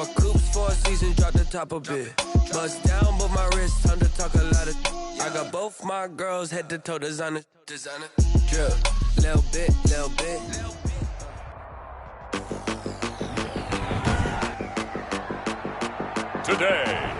Four coops, 4 seasons, drop the top a bit. Bust down, but my wrist, time to talk a lot of. I got both my girls head to toe designer. Drip, little bit, little bit. Today.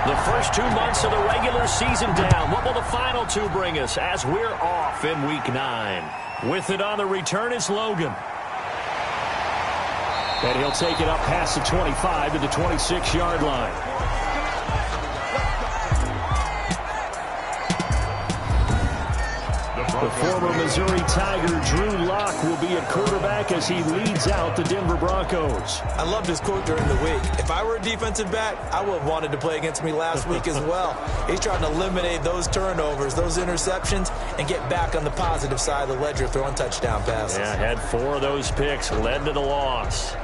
The first 2 months of the regular season down. What will the final 2 bring us as we're off in Week 9? With it on the return is Logan. And he'll take it up past the 25 to the 26-yard line. The former Missouri Tiger, Drew Lock, will be at quarterback as he leads out the Denver Broncos. I loved his quote during the week. If I were a defensive back, I would have wanted to play against me last week as well. He's trying to eliminate those turnovers, those interceptions, and get back on the positive side of the ledger, throwing touchdown passes. Yeah, had 4 of those picks, led to the loss.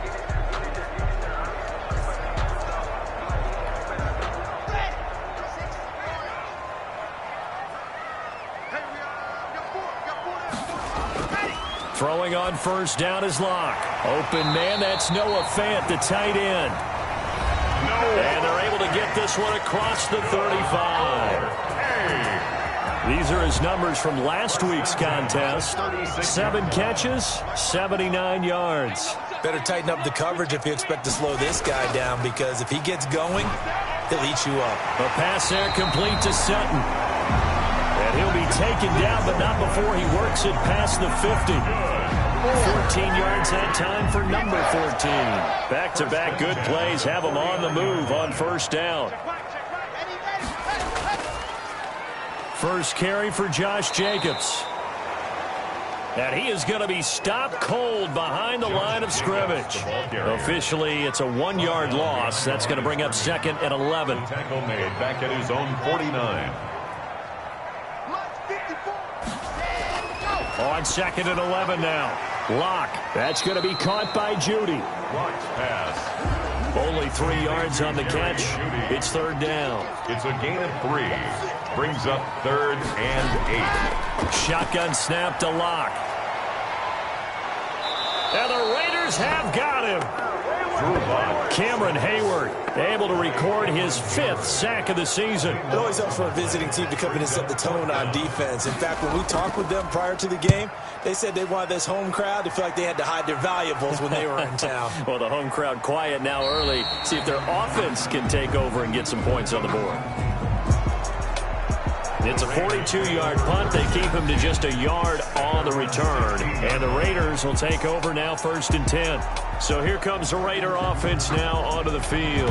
Throwing on first down is Lock. Open man, that's Noah Fant, the tight end. And they're able to get this one across the 35. These are his numbers from last week's contest. 7 catches, 79 yards. Better tighten up the coverage if you expect to slow this guy down, because if he gets going, he'll eat you up. A pass there complete to Sutton. And he'll be taken down, but not before he works it past the 50. 14 yards that time for number 14. Back-to-back good plays have him on the move on first down. First carry for Josh Jacobs. And he is going to be stopped cold behind the line of scrimmage. Officially, it's a 1-yard loss. That's going to bring up second and 11. Tackle made back at his own 49. On second and 11 now. Lock. That's going to be caught by Judy. Lock's pass. Only 3 yards on the catch. It's third down. It's a gain of 3. Brings up third and 8. Shotgun snap to Lock. And the Raiders have got him. Cameron Hayward able to record his 5th sack of the season. It always helps for a visiting team to come in and set the tone on defense. In fact, when we talked with them prior to the game, they said they wanted this home crowd to feel like they had to hide their valuables when they were in town. Well, the home crowd quiet now early. See if their offense can take over and get some points on the board. It's a 42-yard punt. They keep him to just a yard on the return. And the Raiders will take over now, first and 10. So here comes the Raider offense now onto the field.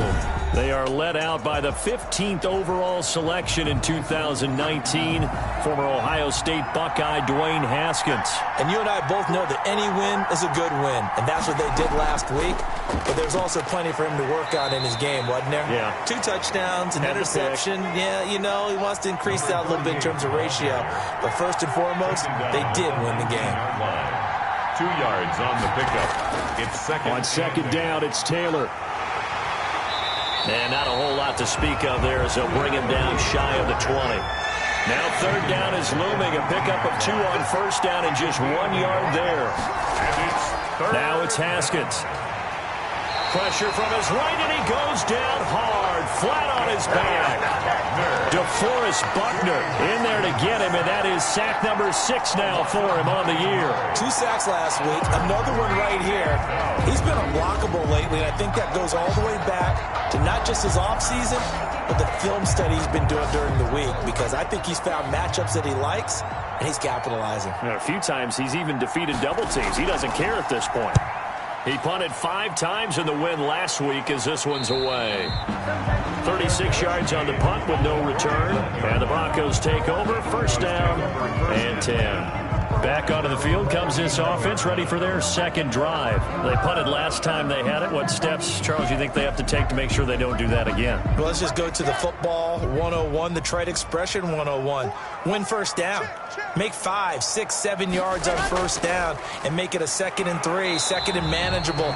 They are led out by the 15th overall selection in 2019, former Ohio State Buckeye Dwayne Haskins. And you and I both know that any win is a good win, and that's what they did last week. But there's also plenty for him to work on in his game, wasn't there? Yeah. 2 touchdowns, an interception. Yeah, you know, he wants to increase that a little bit in terms of ratio. But first and foremost, they did win the game. 2 yards on the pickup. It's second. On second down, it's Taylor. And not a whole lot to speak of there as they'll bring him down shy of the 20. Now third down is looming. A pickup of 2 on first down and just 1 yard there. And it's third. Now it's Haskins. Pressure from his right, and he goes down hard, flat on his back. DeForest Buckner in there to get him, and that is sack number 6 now for him on the year. 2 sacks last week, another one right here. He's been unblockable lately, and I think that goes all the way back to not just his offseason, but the film study he's been doing during the week, because I think he's found matchups that he likes, and he's capitalizing. A few times he's even defeated double teams. He doesn't care at this point. He punted 5 times in the win last week as this one's away. 36 yards on the punt with no return. And the Broncos take over, first down and 10. Back onto the field comes this offense, ready for their second drive. They punted last time they had it. What steps, Charles, you think they have to take to make sure they don't do that again? Well, let's just go to the football 101, the trade expression 101. Win first down. Make 5, 6, 7 yards on first down and make it a 2nd and 3, 2nd and manageable.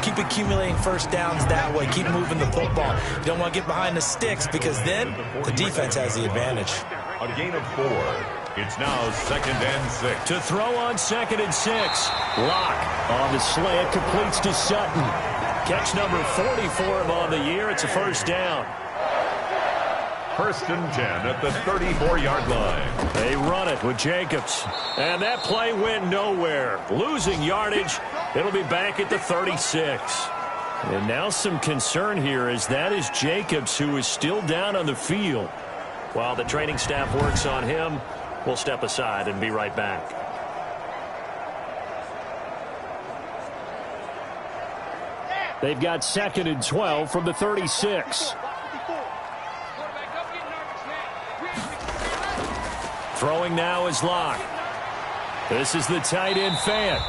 Keep accumulating first downs that way. Keep moving the football. You don't want to get behind the sticks because then the defense has the advantage. A gain of 4. It's now 2nd and 6. To throw on 2nd and 6. Locke on the slant, completes to Sutton. Catch number 40 for him on the year. It's a first down. 1st and 10 at the 34-yard line. They run it with Jacobs. And that play went nowhere. Losing yardage. It'll be back at the 36. And now some concern here as that is Jacobs who is still down on the field. While the training staff works on him, we'll step aside and be right back. They've got 2nd and 12 from the 36. Throwing now is Locke. This is the tight end Fant.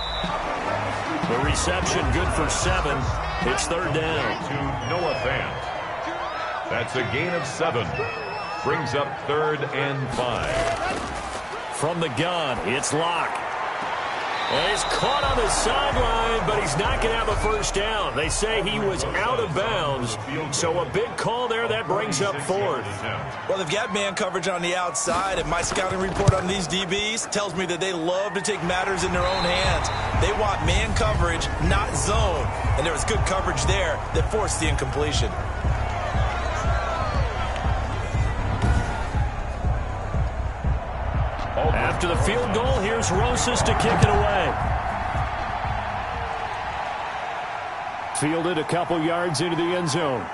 The reception good for 7. It's 3rd down. To Noah Fant. That's a gain of 7. Brings up 3rd and 5. From the gun, it's Locke. And he's caught on the sideline, but he's not going to have a first down. They say he was out of bounds, so a big call there. That brings up 4th. Well, they've got man coverage on the outside, and my scouting report on these DBs tells me that they love to take matters in their own hands. They want man coverage, not zone, and there was good coverage there that forced the incompletion. After the field goal, here's Rosas to kick it away. Fielded a couple yards into the end zone.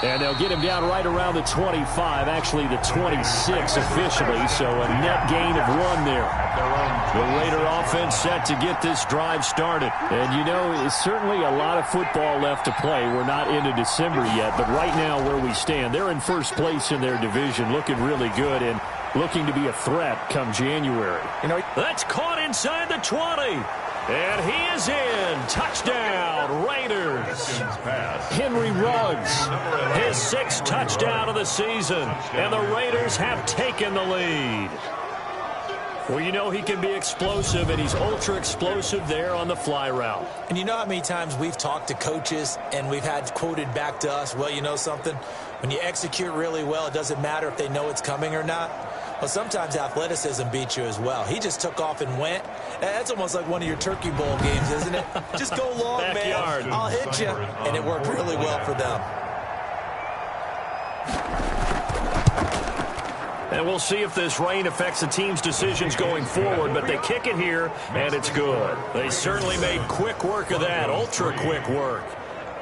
And they'll get him down right around the 25, actually the 26 officially, so a net gain of 1 there. The Raider offense set to get this drive started. And, you know, it's certainly a lot of football left to play. We're not into December yet, but right now where we stand, they're in first place in their division, looking really good and looking to be a threat come January. You know, that's caught inside the 20. And he is in. Touchdown, Raiders. Henry Ruggs, his 6th touchdown of the season. And the Raiders have taken the lead. Well, you know he can be explosive, and he's ultra-explosive there on the fly route. And you know how many times we've talked to coaches and we've had quoted back to us, well, you know something? When you execute really well, it doesn't matter if they know it's coming or not. Well, sometimes athleticism beats you as well. He just took off and went. That's almost like one of your Turkey Bowl games, isn't it? Just go long, Backyard. man. I'll hit you. And it worked really well for them. And we'll see if this rain affects the team's decisions going forward, but they kick it here, and it's good. They certainly made quick work of that, ultra-quick work.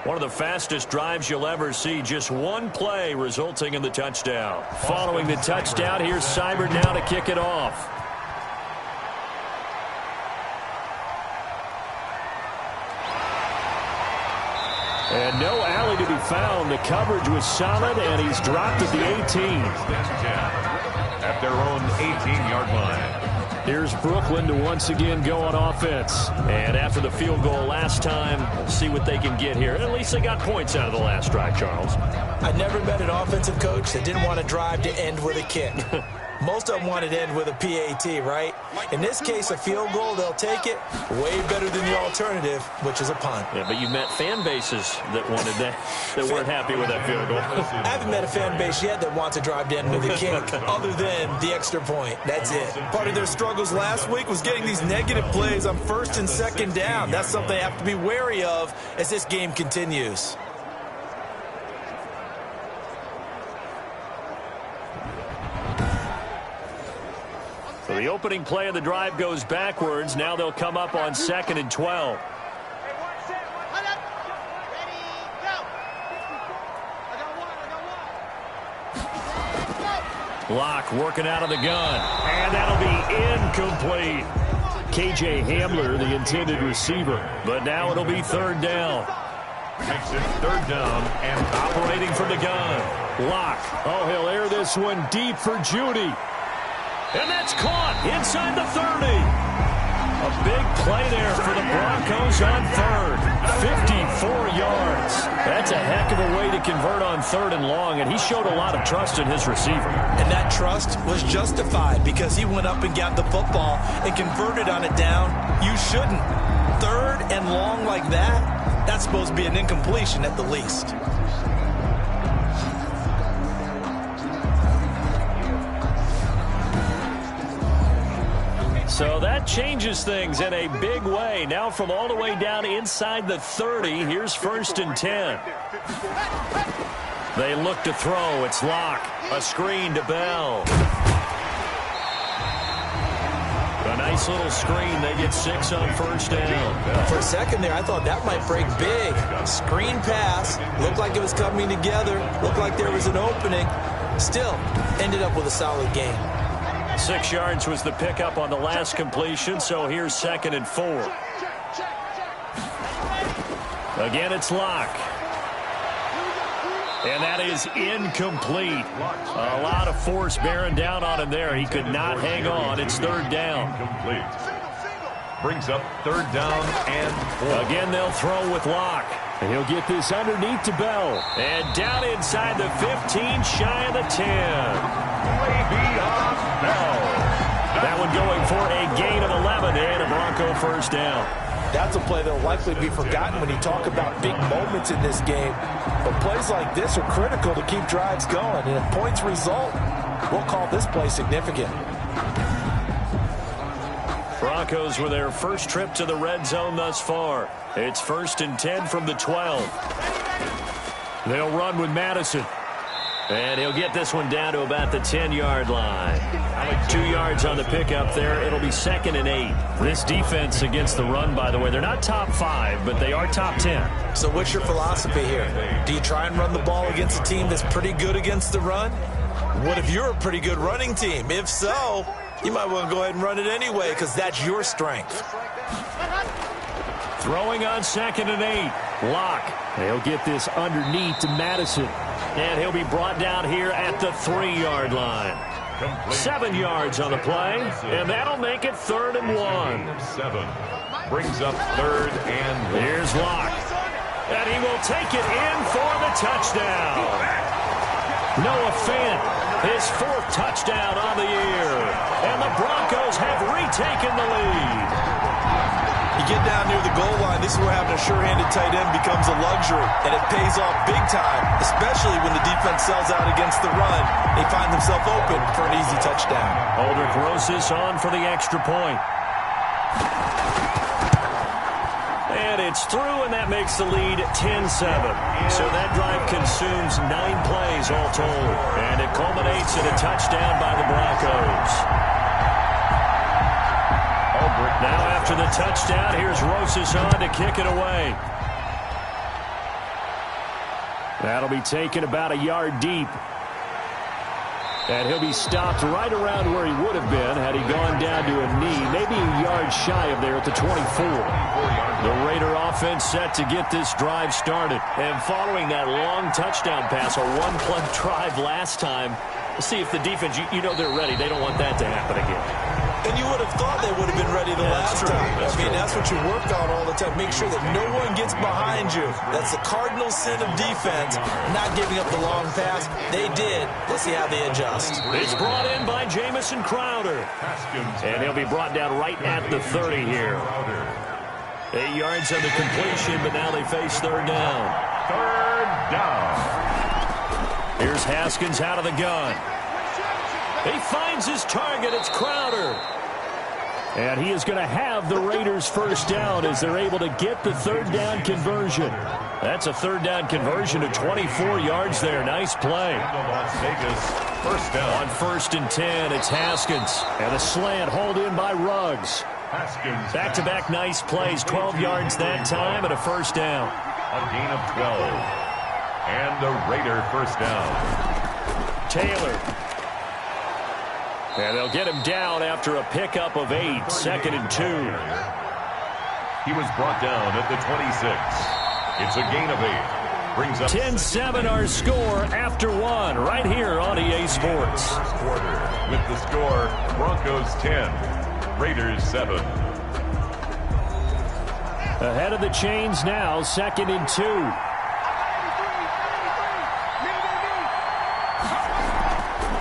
One of the fastest drives you'll ever see, just one play resulting in the touchdown. Following the touchdown, here's Seibert now to kick it off. And no alley to be found. The coverage was solid, and he's dropped at the 18. At their own 18-yard line. Here's Brooklyn to once again go on offense. And after the field goal last time, we'll see what they can get here. At least they got points out of the last drive, Charles. I never met an offensive coach that didn't want to drive to end with a kick. Most of them wanted to end with a PAT, right? In this case, a field goal, they'll take it. Way better than the alternative, which is a punt. Yeah, but you met fan bases that wanted that, that weren't happy with that field goal. I haven't met a fan base yet that wants to drive to end with a kick, other than the extra point. That's it. Part of their struggles last week was getting these negative plays on 1st and 2nd down. That's something they have to be wary of as this game continues. So the opening play of the drive goes backwards. Now they'll come up on 2nd and 12. Locke working out of the gun. And that'll be incomplete. KJ Hamler, the intended receiver. But now it'll be 3rd down. Makes it 3rd down and operating from the gun. Locke. Oh, he'll air this one deep for Judy. And that's caught inside the 30. A big play there for the Broncos on third. 54 yards. That's a heck of a way to convert on 3rd and long, and he showed a lot of trust in his receiver. And that trust was justified because he went up and got the football and converted on it down. You shouldn't. 3rd and long like that, that's supposed to be an incompletion at the least. So that changes things in a big way. Now from all the way down inside the 30, here's 1st and 10. They look to throw. It's Locke. A screen to Bell. A nice little screen. They get 6 on 1st down. For a second there, I thought that might break big. Screen pass. Looked like it was coming together. Looked like there was an opening. Still, ended up with a solid game. 6 yards was the pickup on the last completion, so here's 2nd and 4. Again, it's Locke. And that is incomplete. A lot of force bearing down on him there. He could not hang on. It's 3rd down. Complete. Brings up 3rd down and 4. Again, they'll throw with Locke. And he'll get this underneath to Bell. And down inside the 15, shy of the 10. Way beyond Bell. That one going for a gain of 11 and a Bronco 1st down. That's a play that will likely be forgotten when you talk about big moments in this game. But plays like this are critical to keep drives going. And if points result, we'll call this play significant. Broncos with their first trip to the red zone thus far. It's 1st and 10 from the 12. They'll run with Madison. And he'll get this one down to about the 10-yard line. 2 yards on the pickup there. It'll be 2nd and 8. This defense against the run, by the way, they're not top 5, but they are top 10. So what's your philosophy here? Do you try and run the ball against a team that's pretty good against the run? What if you're a pretty good running team? If so, you might want to go ahead and run it anyway because that's your strength. Throwing on 2nd and 8. Locke. He'll get this underneath to Madison. And he'll be brought down here at the 3-yard line. 7 yards on the play, and that'll make it 3rd and 1. 7. Brings up 3rd and 1. Here's Locke. And he will take it in for the touchdown. Noah Fant, his 4th touchdown on the year. And the Broncos have retaken the lead. You get down near the goal line, this is where having a sure-handed tight end becomes a luxury, and it pays off big time, especially when the defense sells out against the run. They find themselves open for an easy touchdown. Aldrich Rosas on for the extra point. And it's through, and that makes the lead 10-7. So that drive consumes 9 plays all told, and it culminates in a touchdown by the Broncos. Now after the touchdown, here's Rosas on to kick it away. That'll be taken about a yard deep. And he'll be stopped right around where he would have been had he gone down to a knee, maybe a yard shy of there at the 24. The Raider offense set to get this drive started. And following that long touchdown pass, a one-play drive last time, we'll see if the defense, you know they're ready. They don't want that to happen again. And you would have thought they would have been ready the last time. That's what you work on all the time. Make sure that no one gets behind you. That's the cardinal sin of defense, not giving up the long pass. They did. Let's see how they adjust. It's brought in by Jamison Crowder. And he'll be brought down right at the 30 here. 8 yards on the completion, but now they face 3rd down. 3rd down. Here's Haskins out of the gun. He finds his target. It's Crowder. And he is going to have the Raiders' 1st down as they're able to get the 3rd down conversion. That's a 3rd down conversion of 24 yards there. Nice play. Las Vegas, 1st down. On 1st and 10, it's Haskins. And a slant hauled in by Ruggs. Haskins. Back-to-back nice plays. 12 yards that time and a 1st down. A gain of 12. And the Raider 1st down. Taylor. And they'll get him down after a pickup of 8, 2nd and 2. He was brought down at the 26. It's a gain of 8. Brings up 10-7 our score after one right here on EA Sports. First quarter with the score Broncos 10, Raiders 7. Ahead of the chains now, 2nd and 2.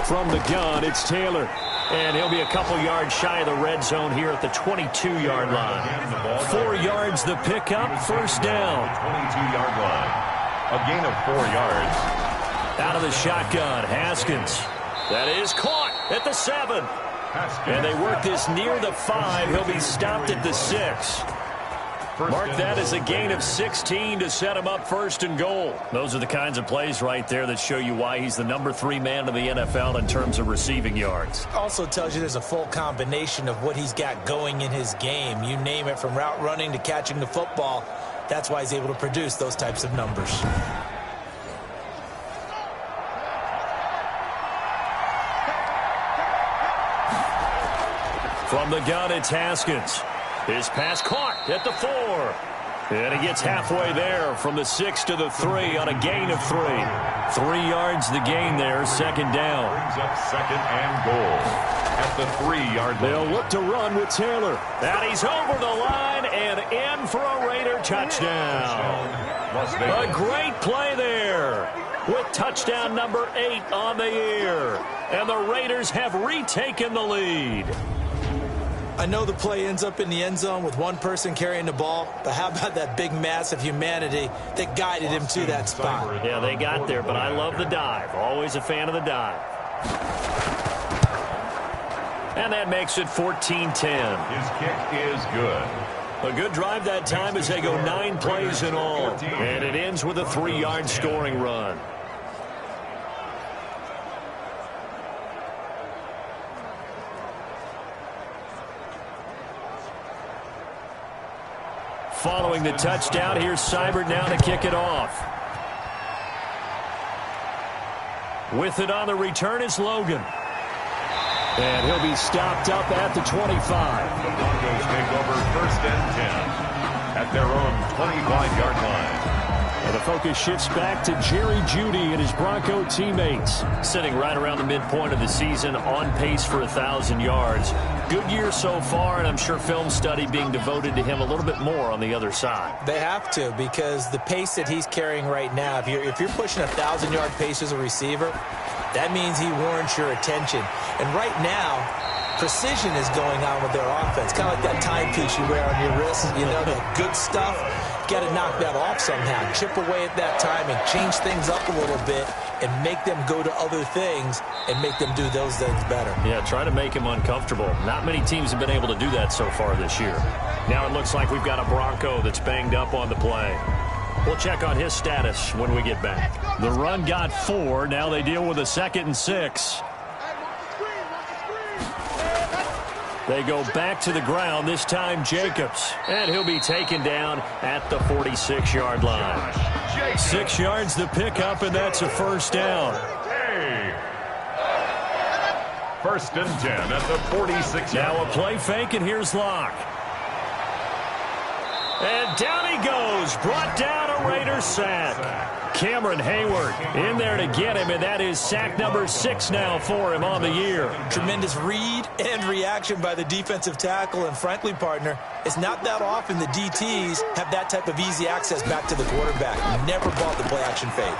From the gun, it's Taylor. And he'll be a couple yards shy of the red zone here at the 22-yard line. 4 yards the pickup, first down. 22-yard line. A gain of 4 yards. Out of the shotgun, Haskins. That is caught at the 7. And they work this near the 5. He'll be stopped at the 6. Mark that as a gain of 16 to set him up 1st and goal. Those are the kinds of plays right there that show you why he's the number 3 man in the NFL in terms of receiving yards. Also tells you there's a full combination of what he's got going in his game. You name it, from route running to catching the football. That's why he's able to produce those types of numbers. From the gun, it's Haskins. His pass caught at the 4. And he gets halfway there from the 6 to the 3 on a gain of 3. 3 yards the gain there, 2nd down. Brings up 2nd and goal at the 3-yard line. They'll look to run with Taylor. And he's over the line and in for a Raider touchdown. A great play there with touchdown number 8 on the year. And the Raiders have retaken the lead. I know the play ends up in the end zone with one person carrying the ball, but how about that big mass of humanity that guided him to that spot? Yeah, they got there, but I love the dive. Always a fan of the dive. And that makes it 14-10. His kick is good. A good drive that time as they go 9 plays in all. And it ends with a 3-yard scoring run. Following the touchdown, here's Seibert now to kick it off. With it on the return is Logan. And he'll be stopped up at the 25. The Broncos take over 1st and 10 at their own 25-yard line. And the focus shifts back to Jerry Jeudy and his Bronco teammates. Sitting right around the midpoint of the season, on pace for 1,000 yards. Good year so far, and I'm sure film study being devoted to him a little bit more on the other side. They have to, because the pace that he's carrying right now, if you're pushing 1,000-yard pace as a receiver, that means he warrants your attention. And right now, precision is going on with their offense. Kind of like that timepiece you wear on your wrist. You know, that good stuff. Got to knock that off somehow. Chip away at that time and change things up a little bit and make them go to other things and make them do those things better. Yeah, try to make him uncomfortable. Not many teams have been able to do that so far this year. Now it looks like we've got a Bronco that's banged up on the play. We'll check on his status when we get back. The run got 4. Now they deal with a 2nd and 6. They go back to the ground, this time Jacobs. And he'll be taken down at the 46-yard line. 6 yards the pickup, and that's a 1st down. Hey! 1st and 10 at the 46. Now a play fake, and here's Locke. And down he goes, brought down a Raiders sack. Cameron Hayward in there to get him, and that is sack number 6 now for him on the year. Tremendous read and reaction by the defensive tackle, and frankly, partner, it's not that often the DTs have that type of easy access back to the quarterback. Never bought the play-action fake.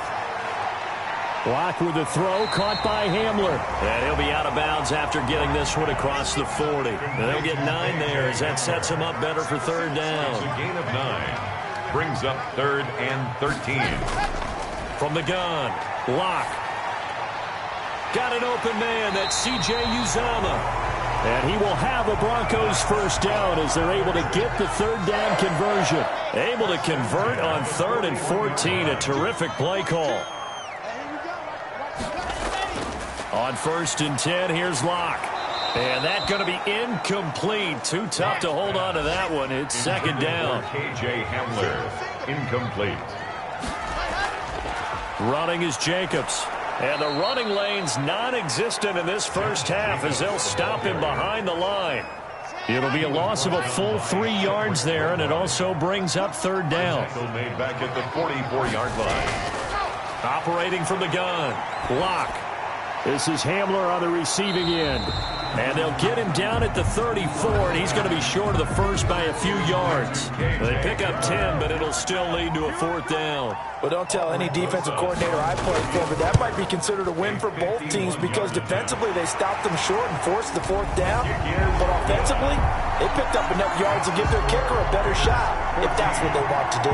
Locke with the throw, caught by Hamler. And he'll be out of bounds after getting this one across the 40. And they'll get 9 there as that sets him up better for 3rd down. It's a gain of 9. Brings up 3rd and 13. From the gun, Locke. Got an open man, that's C.J. Uzomah. And he will have a Broncos 1st down as they're able to get the 3rd down conversion. Able to convert on 3rd and 14, a terrific play call. On 1st and 10, here's Locke. And that's going to be incomplete. Too tough to hold on to that one. It's 2nd down. K.J. Hamler, incomplete. Running is Jacobs. And the running lane's non-existent in this 1st half as they'll stop him behind the line. It'll be a loss of a full 3 yards there, and it also brings up third down. Made back at the 44-yard line. Operating from the gun. Block. This is Hamler on the receiving end. And they'll get him down at the 34, and he's going to be short of the first by a few yards. They pick up 10, but it'll still lead to a fourth down. Well, don't tell any defensive coordinator I played for, but that might be considered a win for both teams because defensively they stopped them short and forced the fourth down. But offensively, they picked up enough yards to give their kicker a better shot if that's what they want to do.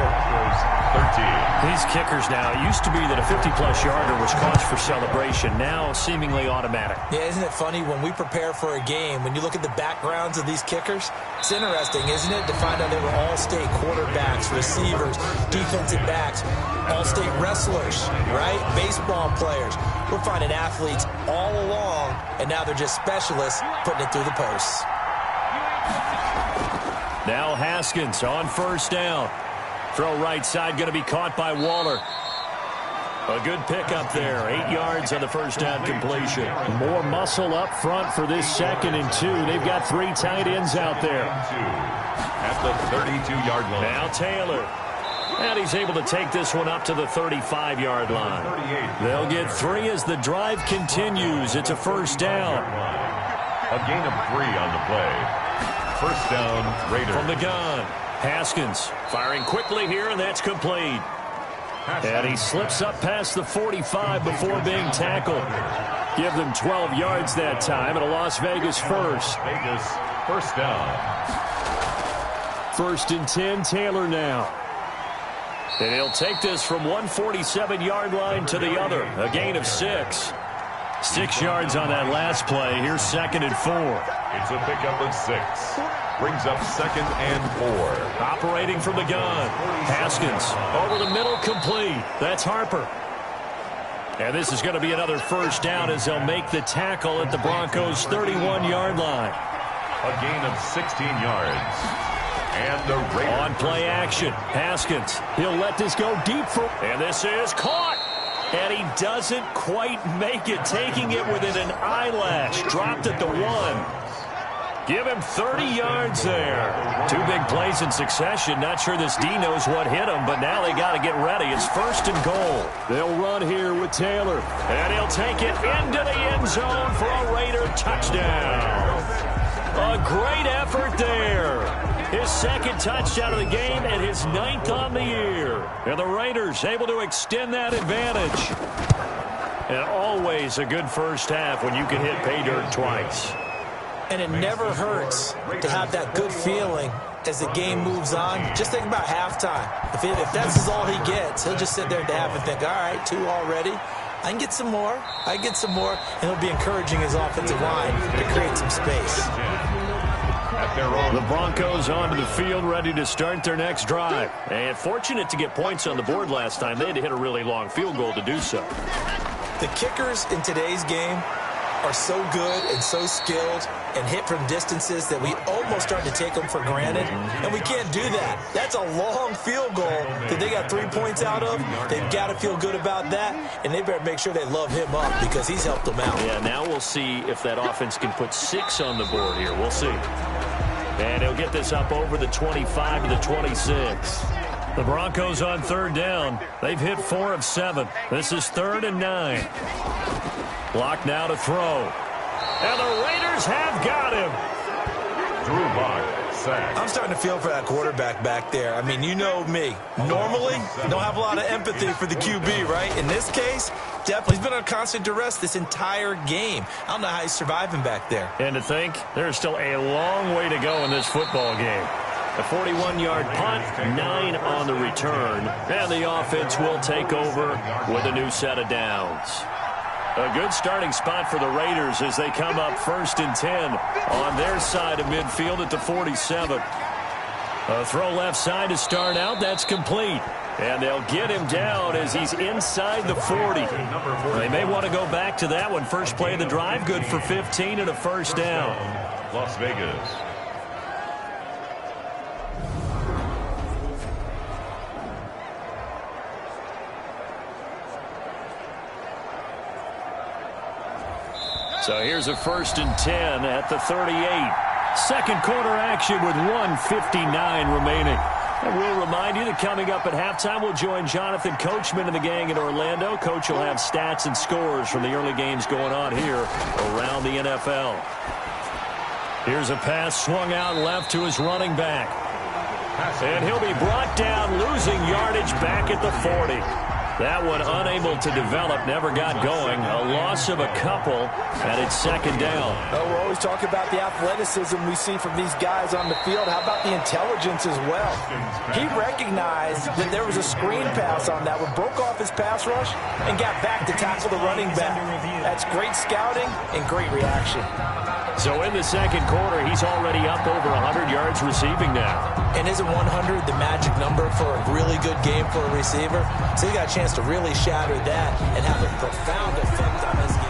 13. These kickers now, it used to be that a 50-plus yarder was cause for celebration. Now seemingly automatic. Yeah, isn't it funny when we prepare for a game, when you look at the backgrounds of these kickers, it's interesting, isn't it, to find out they were all-state quarterbacks, receivers, defensive backs, all-state wrestlers, right? Baseball players. We're finding athletes all along, and now they're just specialists putting it through the posts. Now Haskins on first down. Throw right side going to be caught by Waller. A good pickup there. 8 yards on the first down completion. More muscle up front for this 2nd and 2. They've got 3 tight ends out there. At the 32-yard line. Now Taylor. And he's able to take this one up to the 35-yard line. They'll get 3 as the drive continues. It's a first down. A gain of 3 on the play. First down, Raiders. From the gun, Haskins firing quickly here, and that's complete. And he slips up past the 45 before being tackled. Give them 12 yards that time, and a Las Vegas first. Vegas, first down. 1st and 10, Taylor now. And he'll take this from 147-yard line to the other. A gain of 6. 6 yards on that last play. Here's 2nd and 4. It's a pickup of 6. Brings up 2nd and 4. Operating from the gun. Haskins over the middle, complete. That's Harper. And this is going to be another first down as they'll make the tackle at the Broncos' 31-yard line. A gain of 16 yards. And the Raiders. On play action. Haskins. He'll let this go deep for. And this is caught. And he doesn't quite make it, taking it within an eyelash. Dropped at the 1. Give him 30 yards there. 2 big plays in succession. Not sure this D knows what hit him, but now they got to get ready. It's 1st and goal. They'll run here with Taylor. And he'll take it into the end zone for a Raider touchdown. A great effort there. His 2nd touchdown of the game and his 9th on the year. And the Raiders able to extend that advantage. And always a good first half when you can hit pay dirt twice. And it never hurts to have that good feeling as the game moves on. Just think about halftime. If that's all he gets, he'll just sit there at the half and think, all right, 2 already. I can get some more. I can get some more. And he'll be encouraging his offensive line to create some space. The Broncos onto the field, ready to start their next drive. And fortunate to get points on the board last time. They had to hit a really long field goal to do so. The kickers in today's game are so good and so skilled and hit from distances that we almost start to take them for granted, and we can't do that. That's a long field goal that they got 3 points out of. They've got to feel good about that, and they better make sure they love him up because he's helped them out. Yeah, now we'll see if that offense can put 6 on the board here. We'll see. And he'll get this up over the 25 to the 26. The Broncos on 3rd down. They've hit 4 of 7. This is 3rd and 9. Block now to throw. And the Raiders have got him. Drew Lock, sack. I'm starting to feel for that quarterback back there. I mean, you know me. Normally, don't have a lot of empathy for the QB, right? In this case, definitely. He's been on constant duress this entire game. I don't know how he's surviving back there. And to think, there's still a long way to go in this football game. A 41-yard punt, 9 on the return. And the offense will take over with a new set of downs. A good starting spot for the Raiders as they come up 1st and 10 on their side of midfield at the 47. A throw left side to start out. That's complete. And they'll get him down as he's inside the 40. They may want to go back to that one. First play of the drive, good for 15 and a first down. Las Vegas. So here's a 1st and 10 at the 38. Second quarter action with 1:59 remaining. And we'll remind you that coming up at halftime, we'll join Jonathan Coachman and the gang in Orlando. Coach will have stats and scores from the early games going on here around the NFL. Here's a pass swung out left to his running back. And he'll be brought down, losing yardage back at the 40. That one unable to develop, never got going. A loss of a couple, and it's second down. Oh, we're always talking about the athleticism we see from these guys on the field. How about the intelligence as well? He recognized that there was a screen pass on that one, broke off his pass rush, and got back to tackle the running back. That's great scouting and great reaction. So in the second quarter, he's already up over 100 yards receiving now. And isn't 100 the magic number for a really good game for a receiver? So he got a chance to really shatter that and have a profound effect on his game.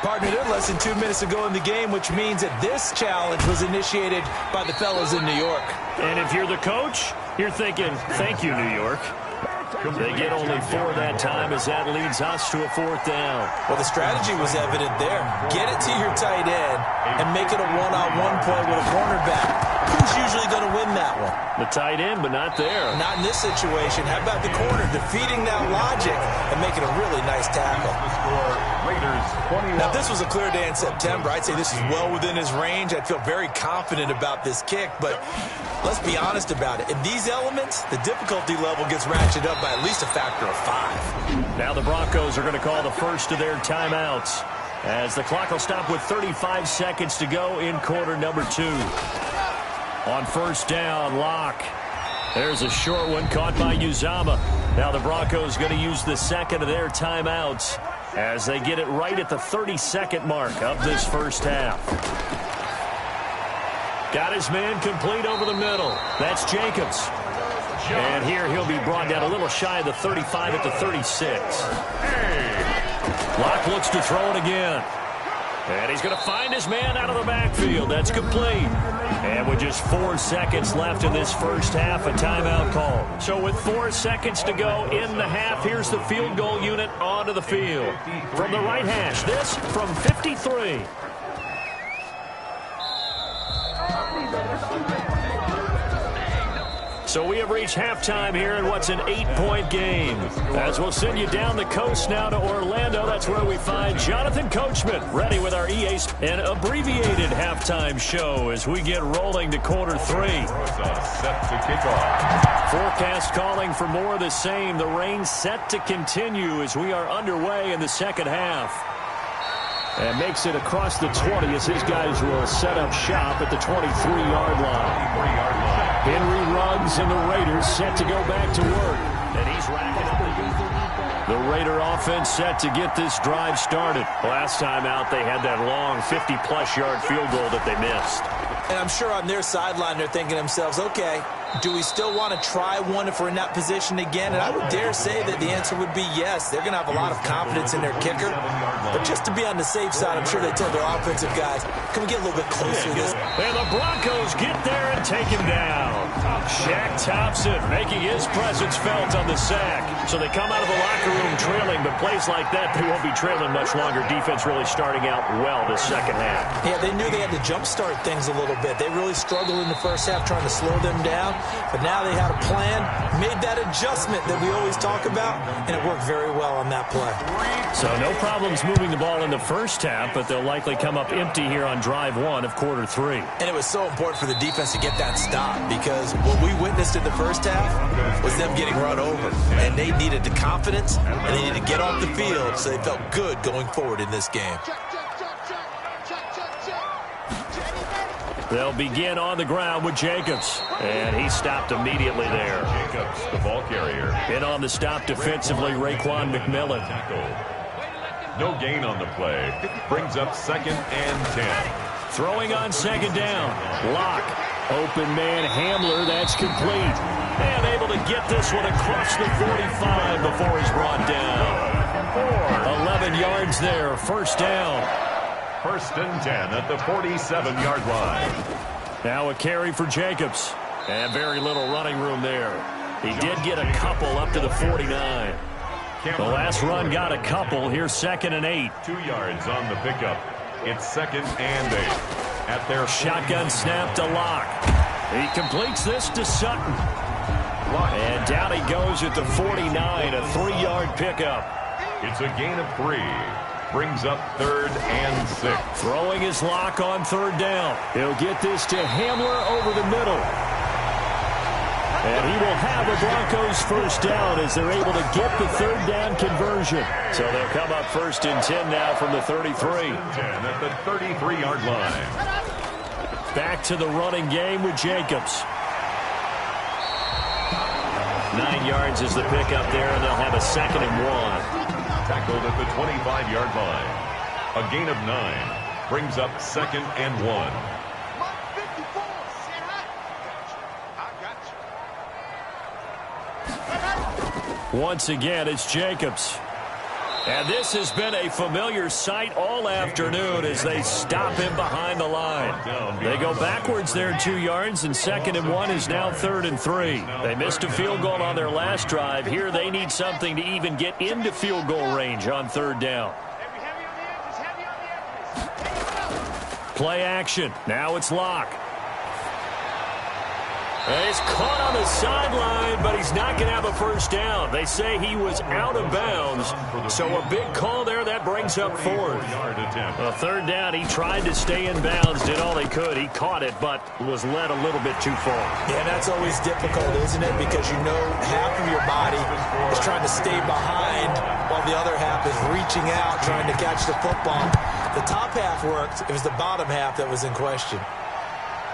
Partner, they're less than 2 minutes to go in the game, which means that this challenge was initiated by the fellas in New York. And if you're the coach, you're thinking, thank you, New York. They get only 4 that time as that leads us to a fourth down. Well, the strategy was evident there. Get it to your tight end and make it a one-on-one play with a cornerback. Who's usually going to win that one? The tight end, but not there. Not in this situation. How about the corner defeating that logic and making a really nice tackle? Now, if this was a clear day in September, I'd say this is well within his range. I'd feel very confident about this kick, but let's be honest about it. In these elements, the difficulty level gets ratcheted up by at least a factor of 5. Now the Broncos are going to call the first of their timeouts as the clock will stop with 35 seconds to go in quarter number 2. On first down, Locke. There's a short one caught by Uzama. Now the Broncos going to use the second of their timeouts as they get it right at the 30-second mark of this first half. Got his man complete over the middle. That's Jacobs. And here he'll be brought down a little shy of the 35 at the 36. Locke looks to throw it again. And he's going to find his man out of the backfield. That's complete. And with just 4 seconds left in this first half, a timeout call. So with 4 seconds to go in the half, here's the field goal unit onto the field. From the right hash, this from 53. So we have reached halftime here in what's an 8-point game. As we'll send you down the coast now to Orlando, that's where we find Jonathan Coachman ready with our an abbreviated halftime show as we get rolling to quarter 3. Set to kick off. Forecast calling for more of the same. The rain set to continue as we are underway in the second half. And makes it across the 20 as his guys will set up shop at the 23-yard line. Henry Ruggs and the Raiders set to go back to work. And he's racking up the Raider offense set to get this drive started. Last time out, they had that long 50-plus yard field goal that they missed. And I'm sure on their sideline, they're thinking to themselves, okay, do we still want to try one if we're in that position again? And I would dare say that the answer would be yes. They're going to have a lot of confidence in their kicker. But just to be on the safe side, I'm sure they told their offensive guys, can we get a little bit closer to this? And the Broncos get there and take him down. Shaq Thompson making his presence felt on the sack. So they come out of the locker room trailing, but plays like that, they won't be trailing much longer. Defense really starting out well this second half. Yeah, they knew they had to jumpstart things a little bit. They really struggled in the first half trying to slow them down. But now they had a plan, made that adjustment that we always talk about, and it worked very well on that play. So no problems moving the ball in the first half, but they'll likely come up empty here on drive 1 of quarter 3. And it was so important for the defense to get that stop because what we witnessed in the first half was them getting run over. And they needed the confidence, and they needed to get off the field so they felt good going forward in this game. They'll begin on the ground with Jacobs. And he stopped immediately there. Jacobs, the ball carrier. In on the stop defensively, Raekwon McMillan. No gain on the play. Brings up 2nd and 10. Throwing on 2nd down. Locke. Open man Hamler. That's complete. And able to get this one across the 45 before he's brought down. 11 yards there. First down. 1st and 10 at the 47-yard line. Now a carry for Jacobs. And very little running room there. He did get a couple up to the 49. The last run got a couple. Here's 2nd and 8. 2 yards on the pickup. It's 2nd and 8. At their shotgun snap to Locke. He completes this to Sutton. And down he goes at the 49, a 3-yard pickup. It's a gain of 3. Brings up 3rd and 6. Throwing his Locke on 3rd down. He'll get this to Hamler over the middle. And he will have a Broncos first down as they're able to get the 3rd down conversion. So they'll come up 1st and 10 now from the 33. 10 at the 33-yard line. Back to the running game with Jacobs. 9 yards is the pickup there, and they'll have a 2nd and 1. Tackled at the 25-yard line. A gain of 9. Brings up 2nd and 1. Once again, it's Jacobs. And this has been a familiar sight all afternoon as they stop him behind the line. They go backwards there 2 yards, and 2nd and 1 is now 3rd and 3. They missed a field goal on their last drive. Here they need something to even get into field goal range on 3rd down. Play action. Now it's Locke. He's caught on the sideline, but he's not going to have a first down. They say he was out of bounds, so a big call there. That brings up 4th. Well, 3rd down, he tried to stay in bounds, did all he could. He caught it, but was led a little bit too far. Yeah, that's always difficult, isn't it? Because you know half of your body is trying to stay behind while the other half is reaching out, trying to catch the football. The top half worked. It was the bottom half that was in question.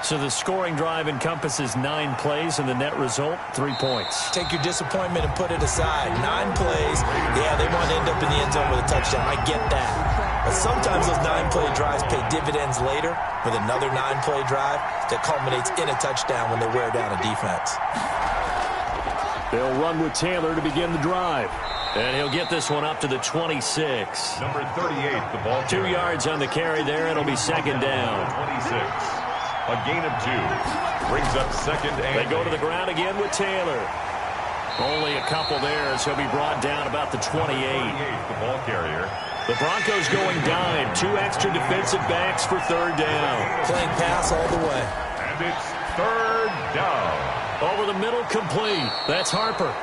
So the scoring drive encompasses 9 plays, and the net result, 3 points. Take your disappointment and put it aside. 9 plays. Yeah, they want to end up in the end zone with a touchdown. I get that. But sometimes those 9-play drives pay dividends later with another 9-play drive that culminates in a touchdown when they wear down a defense. They'll run with Taylor to begin the drive. And he'll get this one up to the 26. Number 38, the ball. 2 yards on the carry there. It'll be 2nd down. 26. A gain of 2. Brings up 2nd and They go to the ground again with Taylor. Only a couple there, so he'll be brought down about the 28. The ball carrier. The Broncos going dime. 2 extra defensive backs for 3rd down. Playing pass all the way. And it's 3rd down. Over the middle, complete. That's Harper.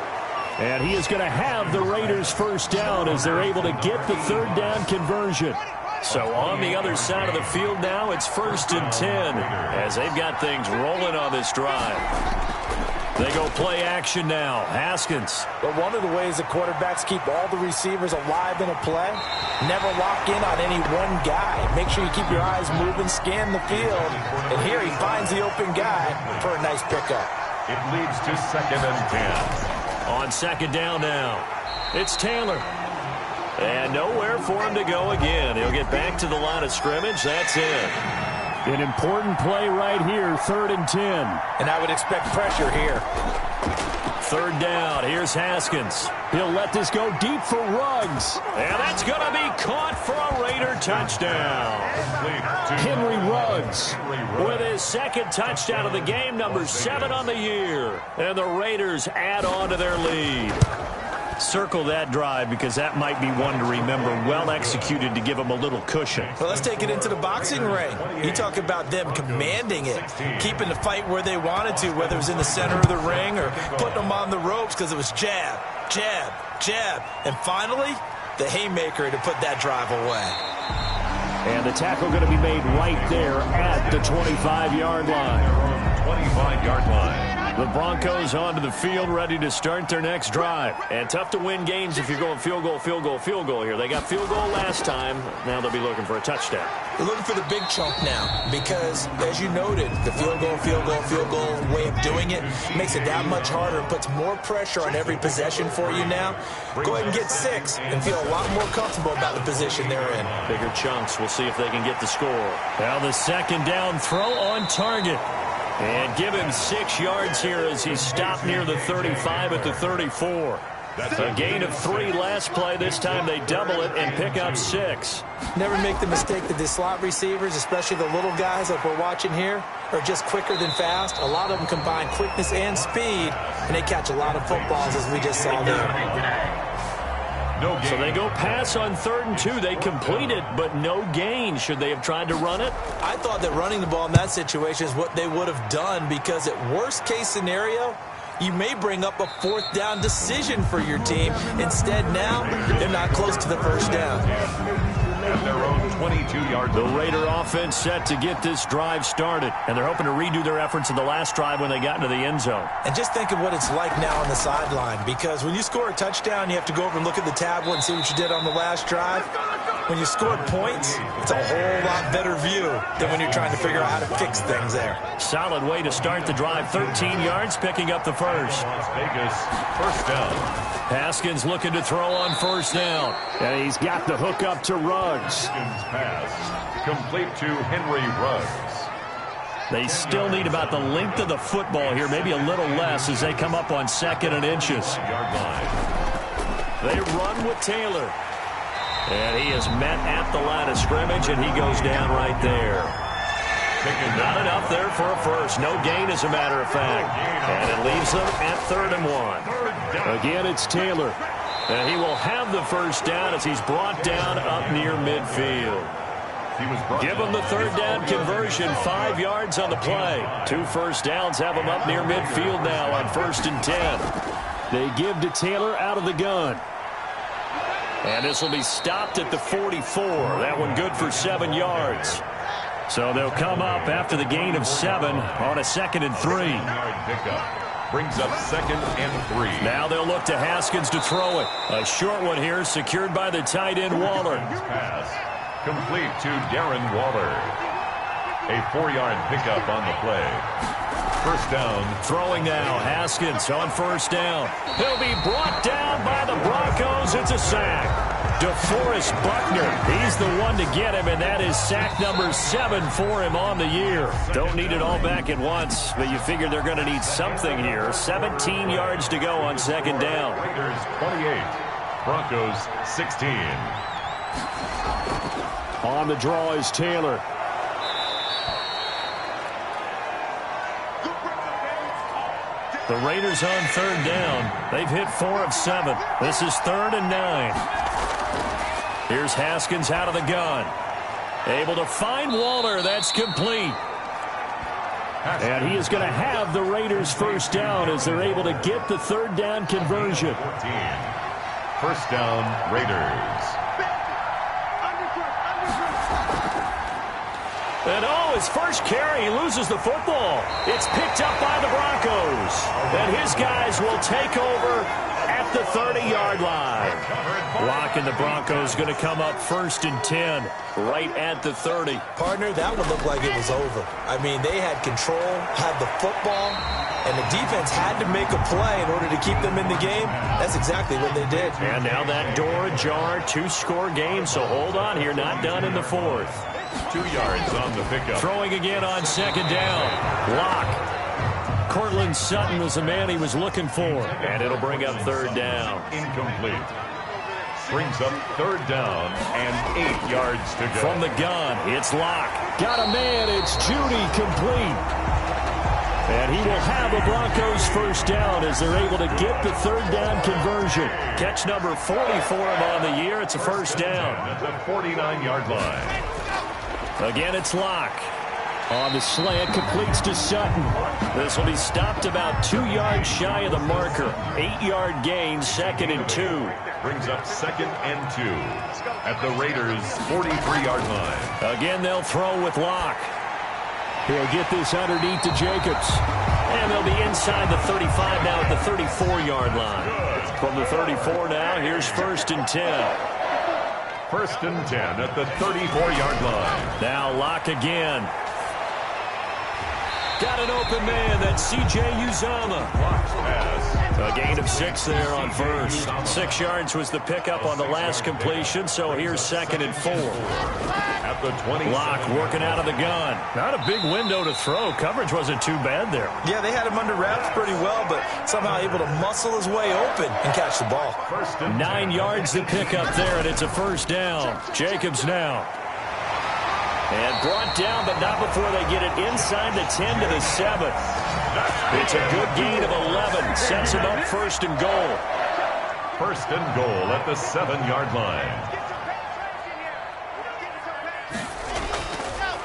And he is going to have the Raiders first down as they're able to get the 3rd down conversion. So on the other side of the field now, it's 1st and 10 as they've got things rolling on this drive. They go play action now. Haskins. But one of the ways the quarterbacks keep all the receivers alive in a play, never lock in on any one guy. Make sure you keep your eyes moving, scan the field. And here he finds the open guy for a nice pickup. It leads to 2nd and 10. On 2nd down now, it's Taylor. And nowhere for him to go again. He'll get back to the line of scrimmage. That's it. An important play right here, 3rd and 10. And I would expect pressure here. 3rd down. Here's Haskins. He'll let this go deep for Ruggs. And that's going to be caught for a Raider touchdown. Henry Ruggs with his 2nd touchdown of the game, number 7 on the year. And the Raiders add on to their lead. Circle that drive because that might be one to remember. Well executed to give them a little cushion. Well, let's take it into the boxing ring. You talk about them commanding it, keeping the fight where they wanted to, whether it was in the center of the ring or putting them on the ropes because it was jab, jab, jab. And finally, the haymaker to put that drive away. And the tackle going to be made right there at the 25-yard line. 25-yard line. The Broncos onto the field, ready to start their next drive. And tough to win games if you're going field goal, field goal, field goal here. They got field goal last time. Now they'll be looking for a touchdown. They're looking for the big chunk now because, as you noted, the field goal way of doing it makes it that much harder and puts more pressure on every possession for you now. Go ahead and get 6 and feel a lot more comfortable about the position they're in. Bigger chunks. We'll see if they can get the score. Now the 2nd down throw on target. And give him 6 yards here as he's stopped near the 35 at the 34. A gain of 3 last play. This time they double it and pick up 6. Never make the mistake that the slot receivers, especially the little guys like we're watching here, are just quicker than fast. A lot of them combine quickness and speed, and they catch a lot of footballs as we just saw there. No gain. So they go pass on 3rd and 2. They complete it, but no gain. Should they have tried to run it? I thought that running the ball in that situation is what they would have done, because at worst case scenario, you may bring up a 4th down decision for your team. Instead, now, they're not close to the first down. At their own 22-yard line. The Raider offense set to get this drive started, and they're hoping to redo their efforts in the last drive when they got into the end zone. And just think of what it's like now on the sideline, because when you score a touchdown, you have to go over and look at the tablet and see what you did on the last drive. When you scored points, it's a whole lot better view than when you're trying to figure out how to fix things there. Solid way to start the drive. 13 yards, picking up the first. Las Vegas, first down. Haskins looking to throw on 1st down. And he's got the hook up to Ruggs. Haskins pass, complete to Henry Ruggs. They still need about the length of the football here, maybe a little less as they come up on 2nd and inches. Yard line. They run with Taylor. And he is met at the line of scrimmage, and he goes down right there. Not enough there for a first. No gain, as a matter of fact. And it leaves them at 3rd and 1. Again, it's Taylor. And he will have the first down as he's brought down up near midfield. Give him the 3rd down conversion. 5 yards on the play. 2 first downs have him up near midfield now on 1st and 10. They give to Taylor out of the gun. And this will be stopped at the 44. That one good for 7 yards. So they'll come up after the gain of 7 on a 2nd and 3. Brings up 2nd and 3. Now they'll look to Haskins to throw it. A short one here, secured by the tight end Waller. Pass complete to Darren Waller. A 4-yard pickup on the play. First down. Throwing now. Haskins on 1st down. He'll be brought down by the Broncos. It's a sack. DeForest Buckner. He's the one to get him, and that is sack number 7 for him on the year. Don't need it all back at once, but you figure they're going to need something here. 17 yards to go on 2nd down. Raiders 28. Broncos 16. On the draw is Taylor. The Raiders on 3rd down. They've hit 4 of 7. This is 3rd and 9. Here's Haskins out of the gun. Able to find Waller. That's complete. And he is going to have the Raiders first down as they're able to get the 3rd down conversion. 14. First down, Raiders. And his first carry, he loses the football. It's picked up by the Broncos. And his guys will take over at the 30-yard line. Blocking the Broncos going to come up 1st and 10, right at the 30. Partner, that would look like it was over. I mean, they had control, had the football, and the defense had to make a play in order to keep them in the game. That's exactly what they did. And now that door ajar, 2-score game, so hold on here, not done in the 4th. 2 yards on the pickup. Throwing again on 2nd down. Lock. Cortland Sutton was the man he was looking for. And it'll bring up 3rd down. Incomplete. Brings up 3rd down and 8 yards to go. From the gun, it's Lock. Got a man, it's Judy, complete. And he will have a Broncos first down as they're able to get the 3rd down conversion. Catch number 40 for him on the year. It's a first down. At the 49-yard line. Again, it's Lock. On the slant, completes to Sutton. This will be stopped about 2 yards shy of the marker. 8-yard gain, 2nd and 2. Brings up 2nd and 2 at the Raiders' 43-yard line. Again, they'll throw with Lock. He'll get this underneath to Jacobs. And they'll be inside the 35 now at the 34-yard line. From the 34 now, here's 1st and 10. 1st and 10 at the 34-yard line. Now Lock again. Got an open man. That's C.J. Uzomah. A gain of 6 there on 1st. 6 yards was the pickup on the last completion, so here's 2nd and 4. At the 20. Lock working out of the gun. Not a big window to throw. Coverage wasn't too bad there. Yeah, they had him under wraps pretty well, but somehow able to muscle his way open and catch the ball. 9 yards to pick up there, and it's a first down. Jacobs now. And brought down, but not before they get it inside the 10 to the 7. It's a good gain of 11. Sets him up 1st and goal. First and goal at the 7-yard line.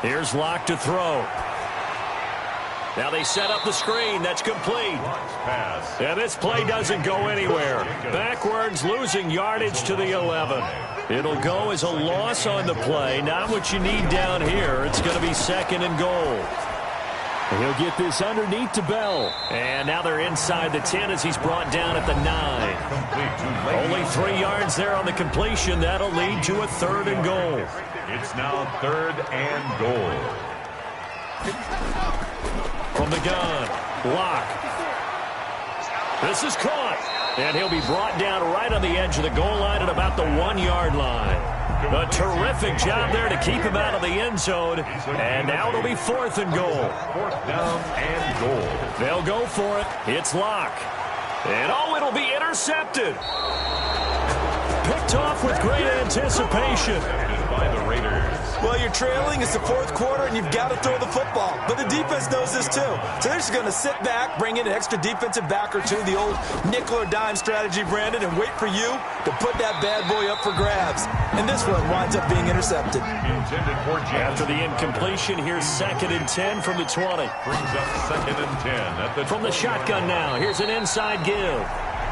Here's Locke to throw. Now they set up the screen. That's complete. Pass. And this play doesn't go anywhere. Backwards, losing yardage to the 11. It'll go as a loss on the play. Not what you need down here. It's going to be second and goal. He'll get this underneath to Bell. And now they're inside the 10 as he's brought down at the 9. Only 3 yards there on the completion. That'll lead to a third and goal. It's now third and goal. From the gun, Locke. This is caught. And he'll be brought down right on the edge of the goal line at about the 1-yard line. A terrific job there to keep him out of the end zone. And now it'll be fourth and goal. Fourth down and goal. They'll go for it. It's Locke. And oh, it'll be intercepted. Picked off with great anticipation. By the Raiders. Well, you're trailing. It's the fourth quarter, and you've got to throw the football. But the defense knows this, too. So they're just going to sit back, bring in an extra defensive back or two, the old nickel or dime strategy, Brandon, and wait for you to put that bad boy up for grabs. And this one winds up being intercepted. After the incompletion, here's second and 10 from the 20. Brings up second and 10 at the From the shotgun now, here's an inside give.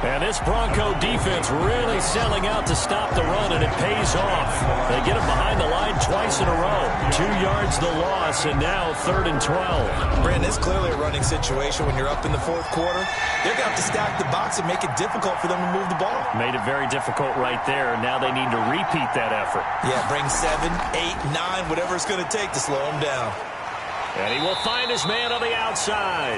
And this Bronco defense really selling out to stop the run, and it pays off. They get him behind the line twice in a row. 2 yards the loss, and now third and 12. Brandon, it's clearly a running situation when you're up in the fourth quarter. They're going to have to stack the box and make it difficult for them to move the ball. Made it very difficult right there, and now they need to repeat that effort. Yeah, bring 7, 8, 9, whatever it's going to take to slow them down. And he will find his man on the outside.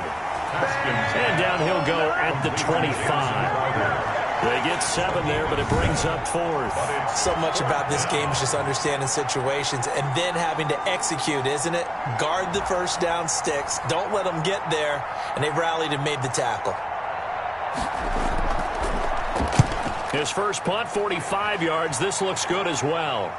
And down he'll go at the 25. They get 7 there, but it brings up fourth. So much about this game is just understanding situations and then having to execute, isn't it? Guard the first down sticks. Don't let them get there. And they've rallied and made the tackle. His first punt, 45 yards. This looks good as well.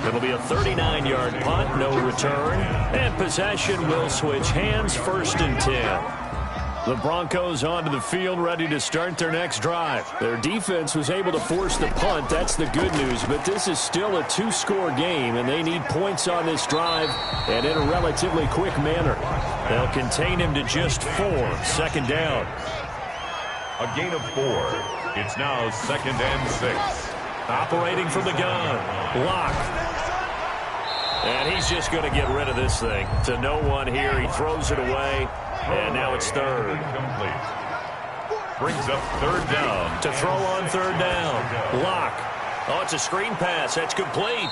It'll be a 39-yard punt, no return, and possession will switch hands, first and 10. The Broncos onto the field, ready to start their next drive. Their defense was able to force the punt. That's the good news, but this is still a 2-score game, and they need points on this drive and in a relatively quick manner. They'll contain him to just 4, second down. A gain of 4. It's now second and 6. Operating from the gun, Locke. And he's just going to get rid of this thing. To no one here. He throws it away. And now it's third. Complete. Brings up third down. To throw on third down. Locke. Oh, it's a screen pass. That's complete.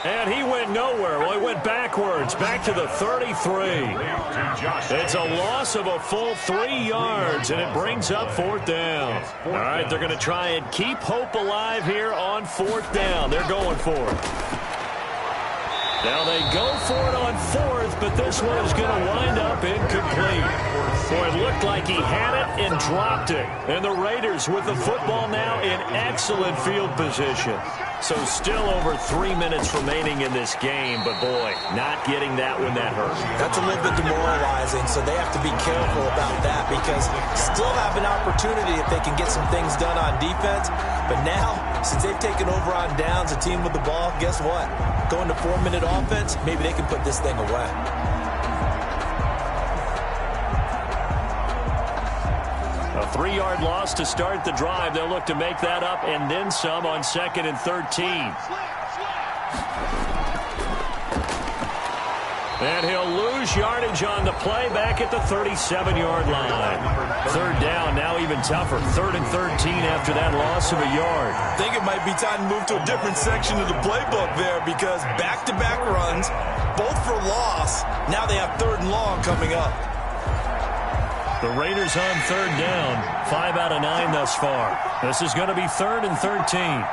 And he went nowhere. Well, he went backwards. Back to the 33. It's a loss of a full 3 yards, and it brings up fourth down. All right, they're going to try and keep hope alive here on fourth down. They're going for it. Now they go for it on fourth, but this one is going to wind up incomplete. Boy, it looked like he had it and dropped it. And the Raiders with the football now in excellent field position. So still over 3 minutes remaining in this game, but boy, not getting that one that hurt. That's a little bit demoralizing, so they have to be careful about that because still have an opportunity if they can get some things done on defense. But now, since they've taken over on downs, a team with the ball, guess what? Going to 4-minute offense, maybe they can put this thing away. A 3-yard loss to start the drive. They'll look to make that up and then some on second and 13. And he'll lose yardage on the play back at the 37-yard line. Third down, now even tougher. Third and 13 after that loss of a yard. I think it might be time to move to a different section of the playbook there because back-to-back runs, both for loss. Now they have third and long coming up. The Raiders on third down. 5 out of 9 thus far. This is going to be third and 13.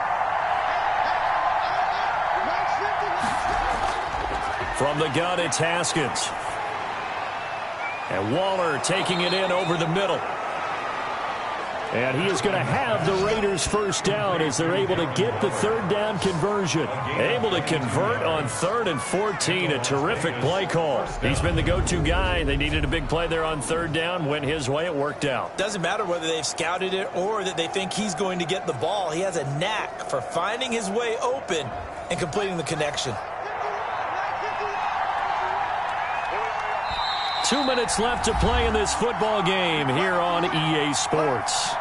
From the gun, it's Haskins. And Waller taking it in over the middle. And he is going to have the Raiders first down as they're able to get the third down conversion. Able to convert on 3rd and 14. A terrific play call. He's been the go-to guy. They needed a big play there on 3rd down. Went his way. It worked out. Doesn't matter whether they've scouted it or that they think he's going to get the ball. He has a knack for finding his way open and completing the connection. 2 minutes left to play in this football game here on EA Sports.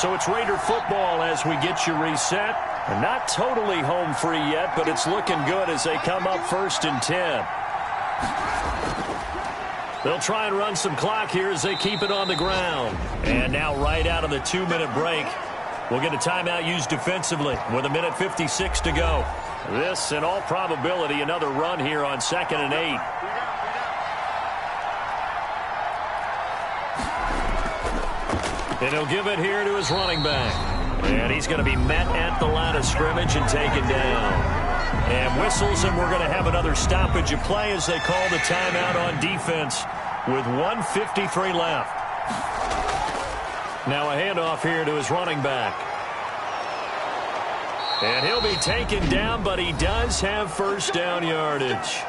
So it's Raider football as we get you reset. They're not totally home free yet, but it's looking good as they come up 1st and 10. They'll try and run some clock here as they keep it on the ground. And now right out of the 2-minute break, we'll get a timeout used defensively with 1:56 to go. This, in all probability, another run here on 2nd and 8. And he'll give it here to his running back. And he's going to be met at the line of scrimmage and taken down. And whistles, and we're going to have another stoppage of play as they call the timeout on defense with 1:53 left. Now a handoff here to his running back. And he'll be taken down, but he does have first down yardage.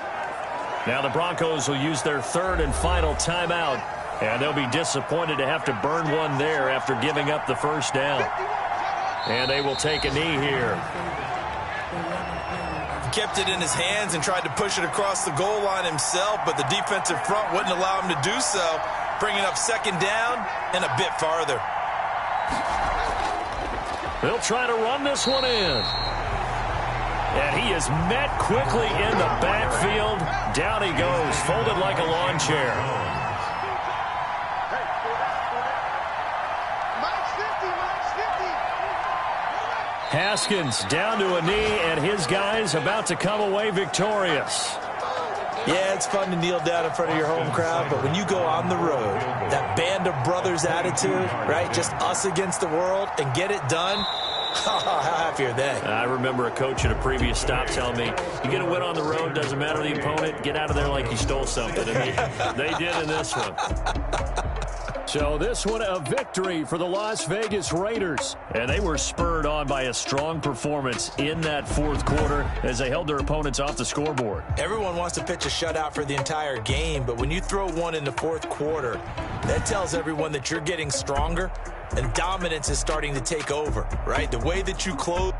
Now the Broncos will use their 3rd and final timeout, and they'll be disappointed to have to burn one there after giving up the first down. And they will take a knee here. Kept it in his hands and tried to push it across the goal line himself, but the defensive front wouldn't allow him to do so, bringing up 2nd down and a bit farther. They'll try to run this one in. And he is met quickly in the backfield. Down he goes, folded like a lawn chair. Haskins down to a knee, and his guys about to come away victorious. Yeah, it's fun to kneel down in front of your home crowd, but when you go on the road, that band of brothers attitude, right, just us against the world, and get it done, how happy are they? I remember a coach at a previous stop telling me, you get a win on the road, doesn't matter the opponent, get out of there like you stole something. And they did in this one. So this one a victory for the Las Vegas Raiders. And they were spurred on by a strong performance in that 4th quarter as they held their opponents off the scoreboard. Everyone wants to pitch a shutout for the entire game, but when you throw one in the 4th quarter, that tells everyone that you're getting stronger and dominance is starting to take over, right? The way that you close